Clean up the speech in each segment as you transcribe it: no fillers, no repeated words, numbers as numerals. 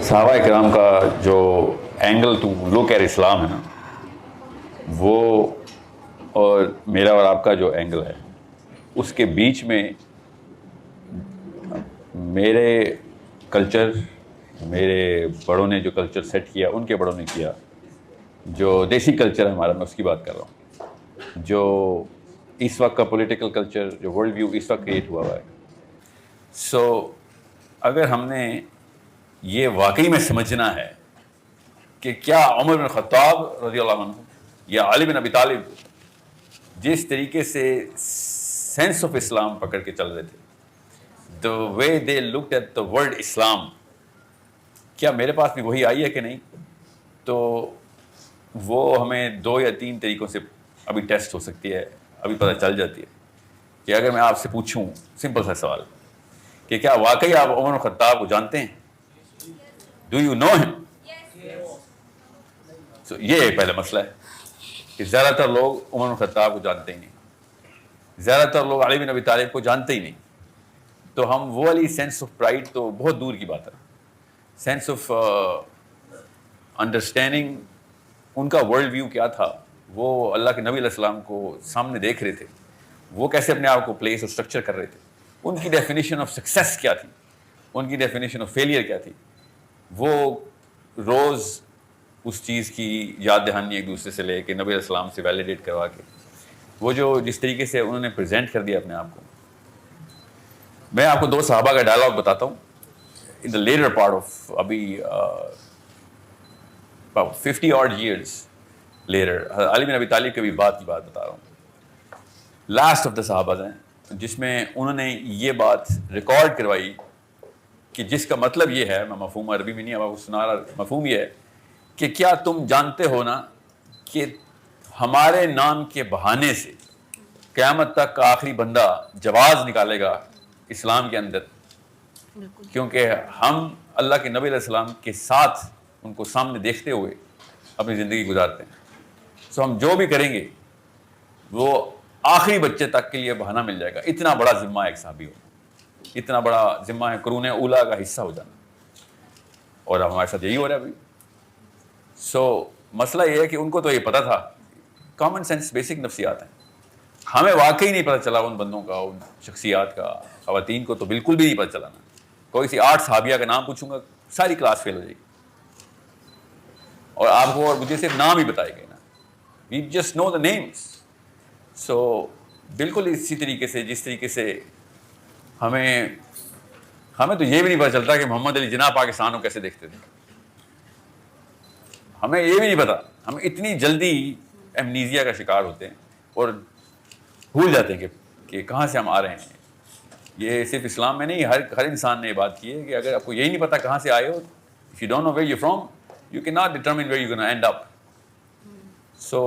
صحابہ اکرام کا جو اینگل ٹو لک ایٹ اسلام ہے نا، وہ اور میرا اور آپ کا جو اینگل ہے اس کے بیچ میں میرے کلچر، میرے بڑوں نے جو کلچر سیٹ کیا، ان کے بڑوں نے کیا، جو دیسی کلچر ہے ہمارا، میں اس کی بات کر رہا ہوں، جو اس وقت کا پولیٹیکل کلچر، جو ورلڈ ویو اس وقت کریٹ ہوا ہے. سو اگر ہم نے یہ واقعی میں سمجھنا ہے کہ کیا عمر بن خطاب رضی اللہ عنہ یا علی بن ابی طالب جس طریقے سے سینس آف اسلام پکڑ کے چل رہے تھے، the way they looked at the word اسلام، کیا میرے پاس بھی وہی آئی ہے کہ نہیں؟ تو وہ ہمیں 2 یا 3 طریقوں سے ابھی ٹیسٹ ہو سکتی ہے، ابھی پتہ چل جاتی ہے کہ اگر میں آپ سے پوچھوں سمپل سا سوال کہ کیا واقعی آپ عمر بن خطاب کو جانتے ہیں؟ ڈو یو نو ہم؟ So یہ ایک پہلا مسئلہ ہے کہ زیادہ تر لوگ عمر بن خطاب کو جانتے ہی نہیں، زیادہ تر لوگ علی بن ابی طالب کو جانتے ہی نہیں. تو ہم وہ والی سینس آف پرائڈ تو بہت دور کی بات ہے، سینس آف انڈرسٹینڈنگ ان کا ورلڈ ویو کیا تھا، وہ اللہ کے نبی علیہ السلام کو سامنے دیکھ رہے تھے، وہ کیسے اپنے آپ کو پلیس اور اسٹرکچر کر رہے تھے، ان کی ڈیفینیشن آف سکسیس کیا تھی، ان کی ڈیفینیشن آف فیلئر کیا تھی، وہ روز اس چیز کی یاد دہانی ایک دوسرے سے لے کے نبی علیہ السلام سے ویلیڈیٹ کروا کے، وہ جو جس طریقے سے انہوں نے پریزنٹ کر دیا اپنے آپ کو. میں آپ کو 2 صحابہ کا ڈائلاگ بتاتا ہوں ان دا لیٹر پارٹ آف ابھی 50 odd years later. علی بن ابی طالب کی بات بتا رہا ہوں، لاسٹ آف دا صحابہ ہیں جس میں انہوں نے یہ بات ریکارڈ کروائی کہ جس کا مطلب یہ ہے، میں مفہوم عربی میں نہیں اب آپ کو سنا رہا، مفہوم یہ ہے کہ کیا تم جانتے ہو نا کہ ہمارے نام کے بہانے سے قیامت تک کا آخری بندہ جواز نکالے گا اسلام کے اندر، کیونکہ ہم اللہ کے نبی علیہ السلام کے ساتھ ان کو سامنے دیکھتے ہوئے اپنی زندگی گزارتے ہیں. سو ہم جو بھی کریں گے وہ آخری بچے تک کے لیے بہانہ مل جائے گا. اتنا بڑا ذمہ ہے ایک صحابی ہونا، اتنا بڑا ذمہ ہے قرون اولیٰ کا حصہ ہو جانا، اور اب ہمارے ساتھ یہی ہو رہا ہے ابھی. سو مسئلہ یہ ہے کہ ان کو تو یہ پتہ تھا، کامن سینس، بیسک نفسیات ہیں. ہمیں واقعی نہیں پتہ چلا ان بندوں کا، ان شخصیات کا. خواتین کو تو بالکل بھی نہیں پتہ چلا نا. کوئی سی 8 صحابیہ کا نام پوچھوں گا ساری کلاس فیل ہو جائے گی، اور آپ کو اور مجھے صرف نام ہی بتائے گئے نا، we just know the names. سو بالکل اسی طریقے سے جس طریقے سے ہمیں تو یہ بھی نہیں پتہ چلتا کہ محمد علی جناح پاکستان کو کیسے دیکھتے تھے، ہمیں یہ بھی نہیں پتا. ہم اتنی جلدی ایمنیزیا کا شکار ہوتے ہیں اور بھول جاتے ہیں کہ کہاں سے ہم آ رہے ہیں. یہ صرف اسلام میں نہیں، ہر انسان نے یہ بات کی ہے کہ اگر آپ کو یہی نہیں پتا کہاں سے آئے ہو، if you don't know where you're from, you cannot determine where you're going to end up. So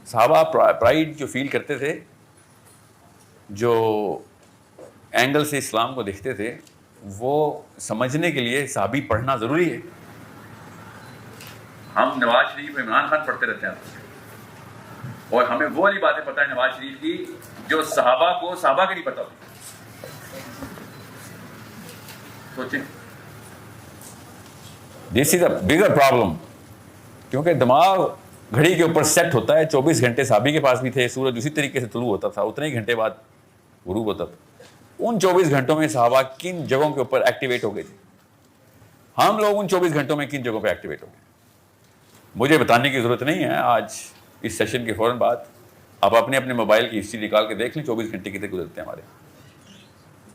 صحابہ پرائڈ جو فیل کرتے تھے، جو اینگل سے اسلام کو دیکھتے تھے، وہ سمجھنے کے لیے صحابی پڑھنا ضروری ہے. ہم نواز شریف، عمران خان پڑھتے رہتے ہیں اور ہمیں وہ والی باتیں پتہ ہے نواز شریف کی جو صحابہ کی نہیں پتہ ہوتی. سوچیں، دس از اے بگر پرابلم، کیونکہ دماغ گھڑی کے اوپر سیٹ ہوتا ہے. 24 گھنٹے صحابی کے پاس بھی تھے، سورج اسی طریقے سے طلوع ہوتا تھا، اتنے ہی گھنٹے بعد غروب ہوتا تھا. ان 24 گھنٹوں میں صحابہ کن جگہوں کے اوپر ایکٹیویٹ ہو گئے تھے؟ ہم لوگ ان 24 گھنٹوں میں کن جگہوں پہ ایکٹیویٹ ہو گئے؟ مجھے بتانے کی ضرورت نہیں ہے. آج اس سیشن کے فوراً بعد آپ اپنے موبائل کی ہسٹری نکال کے دیکھ لیں 24 گھنٹے کتنے گزرتے ہیں ہمارے.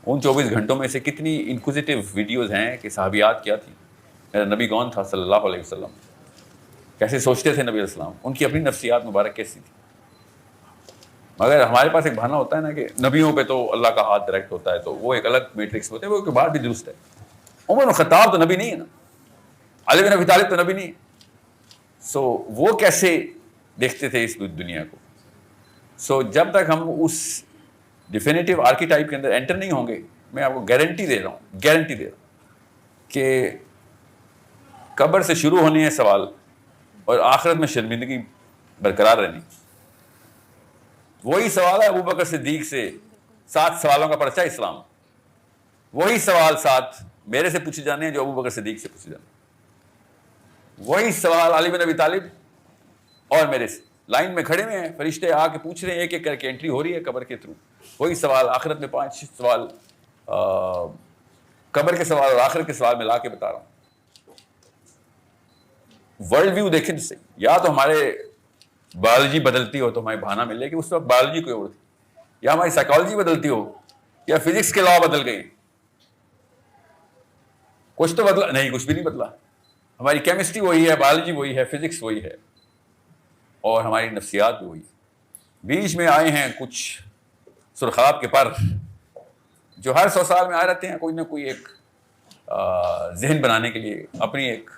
ان 24 گھنٹوں میں سے کتنی انکوزیٹو ویڈیوز ہیں کہ صحابیات کیا تھی، میرا نبی کون تھا صلی اللہ علیہ وسلم، کیسے سوچتے تھے نبی علیہ السلام، ان کی اپنی نفسیات مبارک کیسی تھی. مگر ہمارے پاس ایک بہانہ ہوتا ہے نا کہ نبیوں پہ تو اللہ کا ہاتھ ڈائریکٹ ہوتا ہے، تو وہ ایک الگ میٹرکس ہوتے ہیں، وہ بات بھی درست ہے. عمر بن خطاب تو نبی نہیں ہے نا، علی بن ابی طالب تو نبی نہیں ہے. سو وہ کیسے دیکھتے تھے اس دنیا کو؟ سو جب تک ہم اس ڈیفینیٹیو آرکیٹائپ کے اندر انٹر نہیں ہوں گے، میں آپ کو گارنٹی دے رہا ہوں کہ قبر سے شروع ہونے ہیں سوال اور آخرت میں شرمندگی برقرار رہنی. وہی سوال ہے ابو بکر صدیق سے 7 سوالوں کا پرچہ اسلام، وہی سوال 7 میرے سے پوچھے جانے ہیں جو ابو بکر صدیق سے پوچھے جانے ہیں. وہی سوال علی بن ابی طالب اور میرے سے لائن میں کھڑے ہوئے ہیں, فرشتے آ کے پوچھ رہے ہیں, ایک ایک کر کے انٹری ہو رہی ہے قبر کے تھرو. وہی سوال آخرت میں 5 سوال, قبر کے سوال اور آخرت کے سوال ملا کے بتا رہا ہوں. ورلڈ ویو دیکھیں تو صحیح, یا تو ہمارے بایولوجی بدلتی ہو تو ہمیں بہانہ ملے کہ اس وقت بایولوجی کوئی اور تھی, یا ہماری سائیکالوجی بدلتی ہو, یا فزکس کے لا بدل گئے. کچھ تو بدلا نہیں, کچھ بھی نہیں بدلا. ہماری کیمسٹری وہی ہے, بایولوجی وہی ہے, فزکس وہی ہے, اور ہماری نفسیات بھی وہی ہے. بیچ میں آئے ہیں کچھ سرخاب کے پر جو ہر 100 سال میں آئے رہتے ہیں, کوئی نہ کوئی ایک ذہن بنانے کے لیے اپنی ایک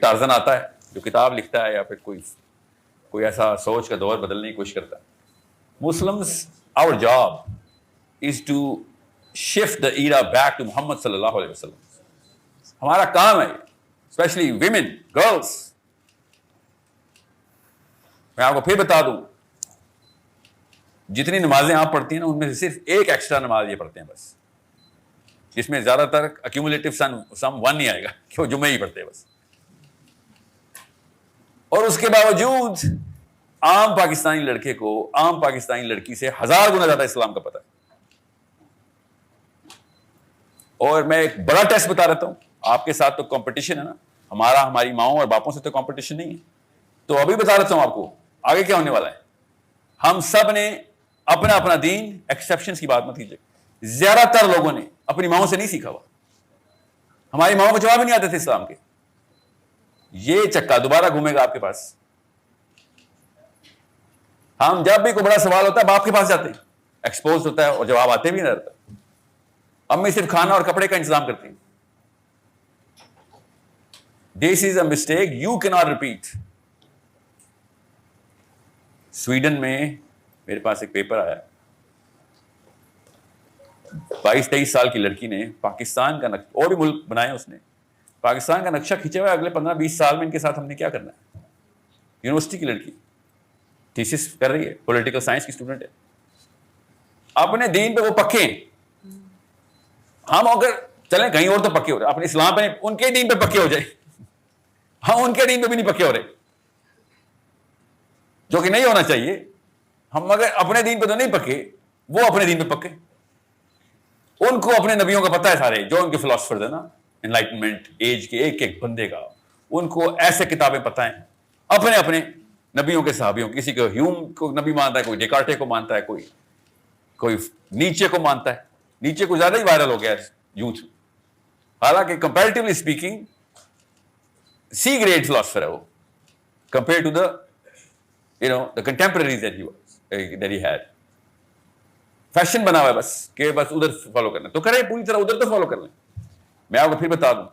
ٹارزن آتا ہے جو کتاب لکھتا ہے, یا پھر کوئی ایسا سوچ کا دور بدلنے کی کوشش کرتا ہے. Muslims, our job is to shift the era back to Muhammad صلی اللہ علیہ وسلم. ہمارا کام ہے, اسپیشلی ویمن, گرلس. میں آپ کو پھر بتا دوں, جتنی نمازیں آپ پڑھتی ہیں نا, ان میں سے صرف ایک ایکسٹرا نماز یہ پڑھتے ہیں بس, جس میں زیادہ تر ایکومولیٹو سم 1 نہیں آئے گا کہ وہ جمعہ ہی پڑھتے ہیں بس. اور اس کے باوجود عام پاکستانی لڑکے کو عام پاکستانی لڑکی سے 1000 گنا زیادہ اسلام کا پتہ ہے. اور میں ایک بڑا ٹیسٹ بتا رہتا ہوں, آپ کے ساتھ تو کمپٹیشن ہے نا, ہماری ماؤں اور باپوں سے تو کمپٹیشن نہیں ہے. تو ابھی بتا رہتا ہوں آپ کو آگے کیا ہونے والا ہے. ہم سب نے اپنا اپنا دین, ایکسیپشنز کی بات مت کیجیے, زیادہ تر لوگوں نے اپنی ماؤں سے نہیں سیکھا ہوا. ہماری ماؤں کو جواب ہی نہیں آتے تھے اسلام کے. یہ چکا دوبارہ گھومے گا آپ کے پاس. ہم جب بھی کوئی بڑا سوال ہوتا ہے باپ کے پاس جاتے ہیں, ایکسپوز ہوتا ہے اور جواب آتے بھی نہیں رہتا. امی صرف کھانا اور کپڑے کا انتظام کرتی ہیں. دس از اے مسٹیک یو کی ناٹ ریپیٹ. سویڈن میں میرے پاس ایک پیپر آیا, 22-23 سال کی لڑکی نے پاکستان کا نقشہ, اور بھی ملک بنائے اس نے, پاکستان کا نقشہ کھینچا ہوا ہے. اگلے 15-20 سال میں ان کے ساتھ ہم نے کیا کرنا ہے. یونیورسٹی کی لڑکی تھیسس کر رہی ہے, پولیٹیکل سائنس کی اسٹوڈنٹ ہے. اپنے دین پہ وہ پکے ہیں. ہم اگر چلیں کہیں اور تو پکے ہو رہے, اپنے اسلام پہ ان کے دین پہ پکے ہو جائے. ہم ان کے دین پہ بھی نہیں پکے ہو رہے, جو کہ نہیں ہونا چاہیے. ہم اگر اپنے دین پہ تو نہیں پکے, وہ اپنے دین پہ پکے. ان کو اپنے نبیوں کا پتہ ہے سارے, جو ان کے فلاسفرز ہیں نا, انلائٹمنٹ ایج کے ایک ایک بندے کا, ان کو ایسے کتابیں پتہ ہیں اپنے اپنے نبیوں کے صحابیوں. کسی کو ہیوم کو نبی مانتا ہے, کوئی ڈیکارٹے کو مانتا ہے, کوئی نیچے کو مانتا ہے. نیچے کو زیادہ ہی وائرل ہو گیا یوتھ, حالانکہ comparatively speaking C grade philosopher ہے وہ, compare to the contemporaries that he had. فیشن بنا ہوا ہے بس کہ بس ادھر فالو کرنا, تو کریں پوری طرح ادھر تو فالو کر لیں. میں آپ کو پھر بتا دوں,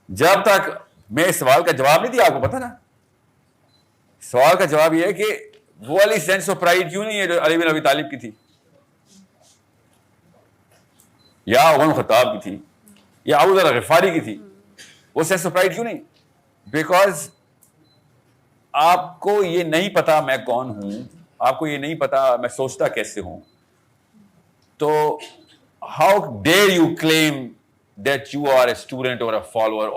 جب تک میں سوال کا جواب نہیں دیا, آپ کو پتا نا سوال کا جواب یہ ہے کہ وہ والی سینس آف پرائڈ کیوں نہیں ہے جو علی بن ابی طالب کی تھی, یا عمر خطاب کی تھی, یا ابو ذر غفاری کی تھی. وہ سینس آف پرائڈ کیوں نہیں؟ بیکاز آپ کو یہ نہیں پتا میں کون ہوں, آپ کو یہ نہیں پتا میں سوچتا کیسے ہوں, تو how dare you claim that you are a student اور اے فالوور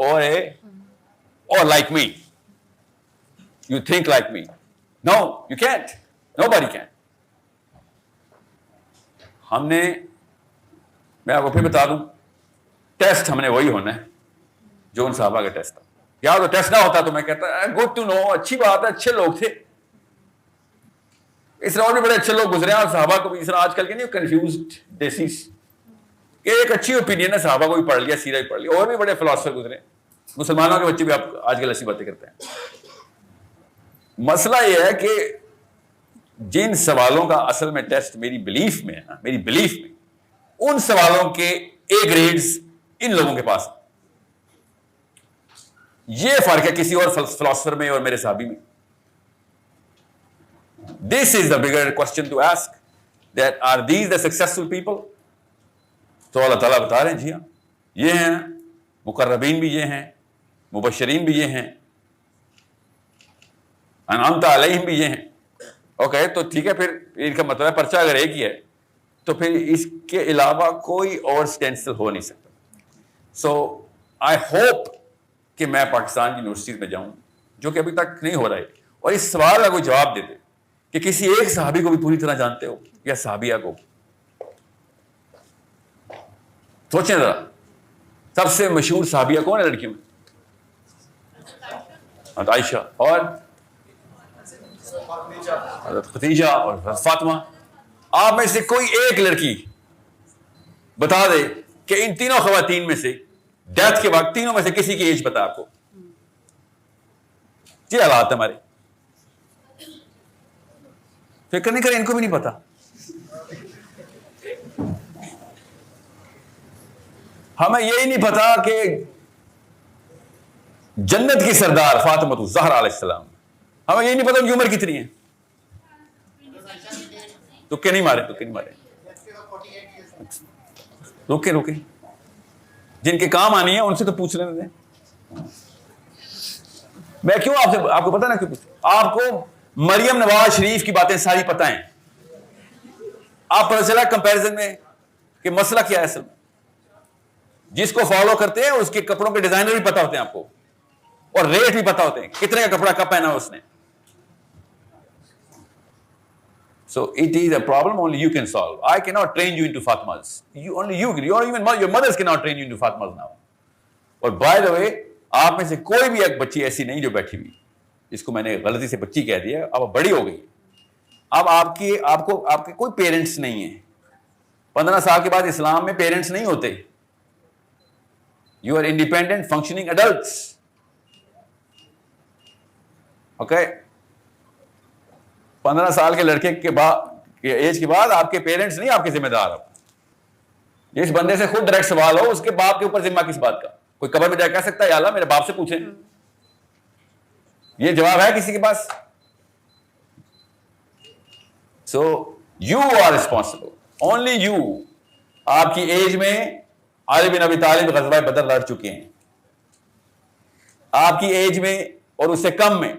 اور like me, you think like me. No you can't, nobody can. ہم نے, میں آپ کو پھر بتا دوں, ٹیسٹ ہم نے وہی ہونا ہے جو ان صحابہ کا ٹیسٹ تھا. یا تو ٹیسٹ نہ ہوتا تو میں کہتا گڈ ٹو نو, اچھی بات ہے, اچھے لوگ تھے. اس طرح اور بھی بڑے اچھے لوگ گزرے ہیں, اور صحابہ کو بھی اس طرح آج کل کے نہیں کنفیوزڈ دیسیز کہ ایک اچھی اوپینین ہے, صحابہ کو بھی پڑھ لیا, سیرہ بھی پڑھ لیا. اور بھی بڑے فلاسفر گزرے ہیں, مسلمانوں کے بچے بھی آپ آج کل ایسی باتیں کرتے ہیں. مسئلہ یہ ہے کہ جن سوالوں کا اصل میں ٹیسٹ میری بلیف میں ہے, میری بلیف میں, ان سوالوں کے اے گریڈز ان لوگوں کے پاس. یہ فرق ہے کسی اور فلاسفر میں اور میرے صحابی میں. This is the bigger question to ask, that are these the successful people? تو اللہ تعالیٰ بتا رہے ہیں جی ہاں یہ ہیں, مقربین بھی یہ ہیں, مبشرین بھی یہ ہیں, انعمت علیہم بھی یہ ہیں. اوکے, تو ٹھیک ہے, پھر ان کا مطلب ہے پرچہ اگر ایک ہی ہے تو پھر اس کے علاوہ کوئی اور اسٹینسل ہو نہیں سکتا. سو آئی ہوپ کہ میں پاکستان کی یونیورسٹیز میں جاؤں، جو کہ ابھی تک نہیں ہو رہا ہے، اور اس سوال کا کوئی جواب دے دے کہ کسی ایک صحابی کو بھی پوری طرح جانتے ہو یا صحابیہ کو. سوچیں ذرا، سب سے مشہور صحابیہ کون ہے لڑکیوں میں؟ حضرت عائشہ اور حضرت خدیجہ اور حضرت فاطمہ. آپ میں سے کوئی ایک لڑکی بتا دے کہ ان تینوں خواتین میں سے ڈیتھ کے بعد تینوں میں سے کسی کی ایج پتا آپ کو؟ یہ حالات ہمارے. فکر نہیں کریں، ان کو بھی نہیں پتا. ہمیں یہی نہیں پتا کہ جنت کی سردار فاطمہ الزہرا علیہ السلام، ہمیں یہی نہیں پتا ان کی عمر کتنی ہے. تکے نہیں مارے، تکے نہیں مارے، روکے روکے، جن کے کام آنی ہے ان سے تو پوچھ لینے دیں. میں کیوں آپ کو پتا نا کیوں آپ کو مریم نواز شریف کی باتیں ساری پتہ ہیں. آپ پتہ چلا کمپیرزن میں کہ مسئلہ کیا ہے اصل میں. جس کو فالو کرتے ہیں اس کے کپڑوں کے ڈیزائنر بھی پتا ہوتے ہیں آپ کو، اور ریٹ بھی پتا ہوتے ہیں کتنے کا کپڑا کب پہنا اس نے. So it is a problem only you can solve. I cannot train you into Fatmas. Only you, or even your mothers cannot train you into Fatmas now. اور by the way, آپ میں سے کوئی بھی ایک بچی ایسی نہیں جو بیٹھی ہوئی، اس کو میں نے غلطی سے بچی کہہ دیا، اب بڑی ہو گئی. اب آپ کے کوئی پیرنٹس نہیں ہیں. 15 سال کے بعد اسلام میں پیرنٹس نہیں ہوتے. You are independent functioning adults. Okay? 15 سال کے لڑکے کے بعد ایج کے بعد آپ کے پیرنٹس نہیں آپ کے ذمہ دار. جس بندے سے خود ڈائریکٹ سوال ہو اس کے باپ کے اوپر ذمہ کس بات کا؟ کوئی قبر میں جا کہہ سکتا ہے یا اللہ میرے باپ سے پوچھیں؟ یہ جواب ہے کسی کے پاس؟ So you are responsible, only you. آپ کی ایج میں علی بن ابی طالب غزوہ بدر لڑ چکے ہیں. آپ کی ایج میں اور اس سے کم میں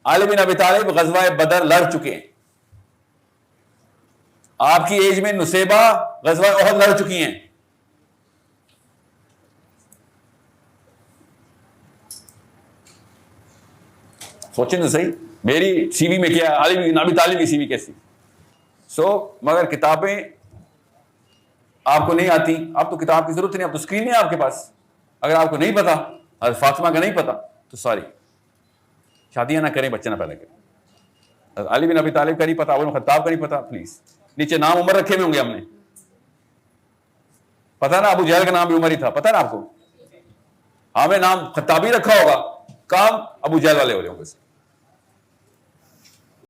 علی بن ابی طالب غزوہ بدر لڑ چکے ہیں. آپ کی ایج میں نصیبہ غزوہ احد لڑ چکی ہیں. سوچیں تو صحیح، میری سی وی میں کیا، علی بن ابی طالب کی سی وی کیسی. مگر کتابیں آپ کو نہیں آتی. اب تو کتاب کی ضرورت نہیں، اب تو اسکرین ہے آپ کے پاس. اگر آپ کو نہیں پتا، حضرت فاطمہ کا نہیں پتا تو سوری، شادیاں نہ کریں، بچے نہ پیدا کریں. علی بن ابی طالب کا نہیں پتا، ابو خطاب کا نہیں پتا، پلیز. نیچے نام عمر رکھے ہوئے ہوں گے ہم نے، پتا نا. ابو جہل کا نام بھی عمر ہی تھا، پتا نا آپ کو. ہمیں نام خطابی رکھا ہوگا، کام ابو جہل والے ہو رہے ہوں گے.